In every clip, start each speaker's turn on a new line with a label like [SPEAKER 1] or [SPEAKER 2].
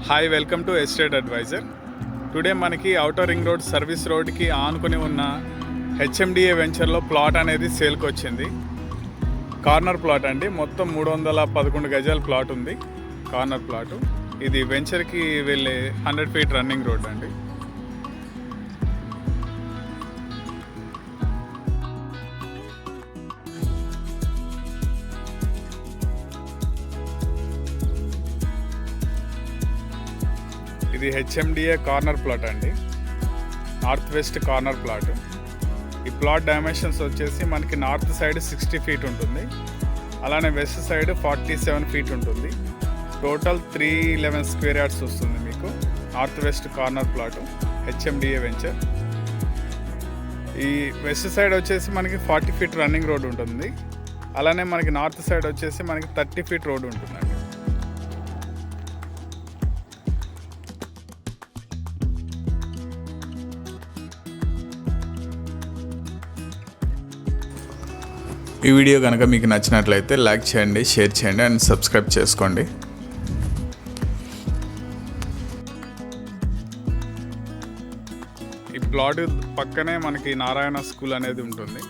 [SPEAKER 1] Hi, welcome to estate advisor. Today మనకి outer ring road service road ఆనుకొని ఉన్న HMDA వెంచర్లో ప్లాట్ అనేది సేల్కి వచ్చింది. కార్నర్ ప్లాట్ అండి. మొత్తం 311 గజాల ప్లాట్ ఉంది. కార్నర్ ప్లాటు ఇది. వెంచర్కి వెళ్ళే 100 ఫీట్ రన్నింగ్ రోడ్ అండి. ఇది హెచ్ఎండిఏ కార్నర్ ప్లాట్ అండి. North west corner plot. ఈ ప్లాట్ డైమెన్షన్స్ వచ్చేసి మనకి నార్త్ సైడ్ 60 ఫీట్ ఉంటుంది, అలానే వెస్ట్ సైడ్ 47 ఫీట్ ఉంటుంది. టోటల్ 311 స్క్వేర్ యార్డ్స్ వస్తుంది మీకు. North west corner plot HMDA venture. ఈ వెస్ట్ సైడ్ వచ్చేసి మనకి 40 ఫీట్ రన్నింగ్ రోడ్ ఉంటుంది, అలానే మనకి నార్త్ సైడ్ వచ్చేసి మనకి 30 ఫీట్ రోడ్ ఉంటుందండి.
[SPEAKER 2] ఈ వీడియో కనుక మీకు నచ్చినట్లయితే లైక్ చేయండి, షేర్ చేయండి అండ్ సబ్స్క్రైబ్ చేసుకోండి.
[SPEAKER 1] ఈ ప్లాట్ పక్కనే మనకి నారాయణ స్కూల్ అనేది ఉంటుంది.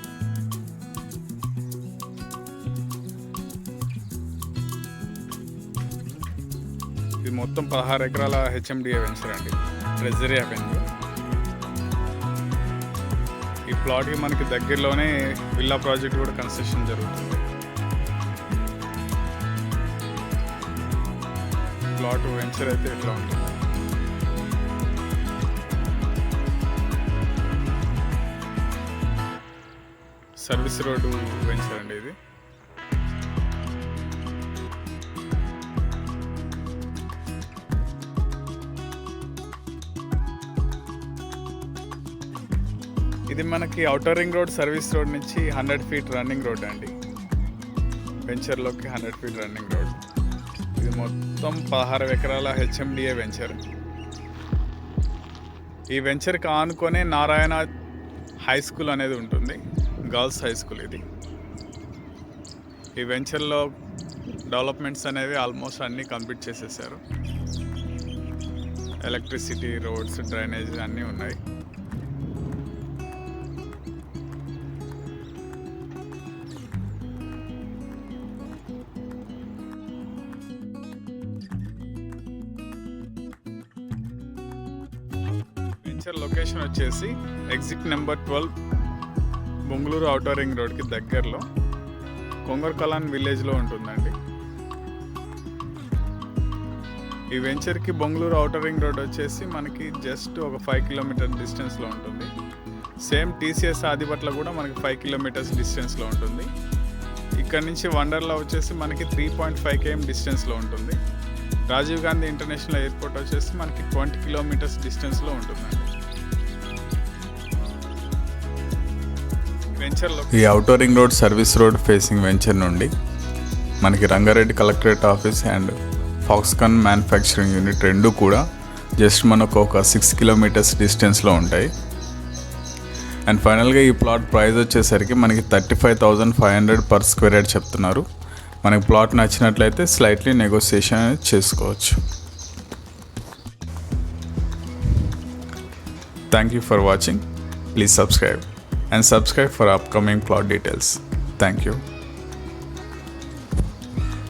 [SPEAKER 1] ఇది మొత్తం 16 ఎకరాల హెచ్ఎండిఏ వెంచర్ అండి. Treasury avenue. ఈ ప్లాట్కి మనకి దగ్గరలోనే విల్లా ప్రాజెక్ట్ కూడా కన్స్ట్రక్షన్ జరుగుతుంది. ప్లాట్ వెంచర్ అయితే ఇట్లా ఉంటుంది. సర్వీస్ రోడ్డు వెంచర్ అండి ఇది. ఇది మనకి outer ring road service road నుంచి 100 ఫీట్ రన్నింగ్ రోడ్ అండి. వెంచర్లోకి 100 ఫీట్ రన్నింగ్ రోడ్. ఇది మొత్తం 16 ఎకరాల హెచ్ఎండిఏ వెంచర్. ఈ వెంచర్కి ఆనుకొనే నారాయణ హై స్కూల్ అనేది ఉంటుంది, గర్ల్స్ హై స్కూల్ ఇది. ఈ వెంచర్లో డెవలప్మెంట్స్ అనేవి ఆల్మోస్ట్ అన్నీ కంప్లీట్ చేసేసారు. ఎలక్ట్రిసిటీ, రోడ్స్, డ్రైనేజ్ అన్నీ ఉన్నాయి. వెంచర్ లొకేషన్ వచ్చేసి exit number 12, Bengaluru outer ring రోడ్కి దగ్గరలో కొంగర్కలాన్ విలేజ్లో ఉంటుందండి. ఈ వెంచర్కి బొంగళూరు ఔటర్ రింగ్ రోడ్ వచ్చేసి మనకి జస్ట్ ఒక 5 కిలోమీటర్ డిస్టెన్స్లో ఉంటుంది. సేమ్ టీసీఎస్ ఆదిపట్ల కూడా మనకి 5 కిలోమీటర్స్ డిస్టెన్స్లో ఉంటుంది. ఇక్కడ నుంచి వండర్లా వచ్చేసి మనకి 3.5 km డిస్టెన్స్లో ఉంటుంది. రాజీవ్ గాంధీ ఇంటర్నేషనల్ ఎయిర్పోర్ట్ వచ్చేసి మనకి 20 కిలోమీటర్స్ డిస్టెన్స్లో ఉంటుందండి.
[SPEAKER 2] ఈ outer ring road service road facing venture నుండి మనకి Rangareddy collectorate office and Foxconn manufacturing unit రెండు కూడా జస్ట్ మనకు ఒక 6 కిలోమీటర్స్ డిస్టెన్స్లో ఉంటాయి. అండ్ ఫైనల్గా ఈ ప్లాట్ ప్రైస్ వచ్చేసరికి మనకి 35,500 పర్ స్క్వేర్ యార్డ్ చెప్తున్నారు. మనకి ప్లాట్ నచ్చినట్లయితే స్లైట్లీ నెగోసియేషన్ అనేది చేసుకోవచ్చు. Thank you for watching. Please subscribe and subscribe for upcoming plot details. Thank you.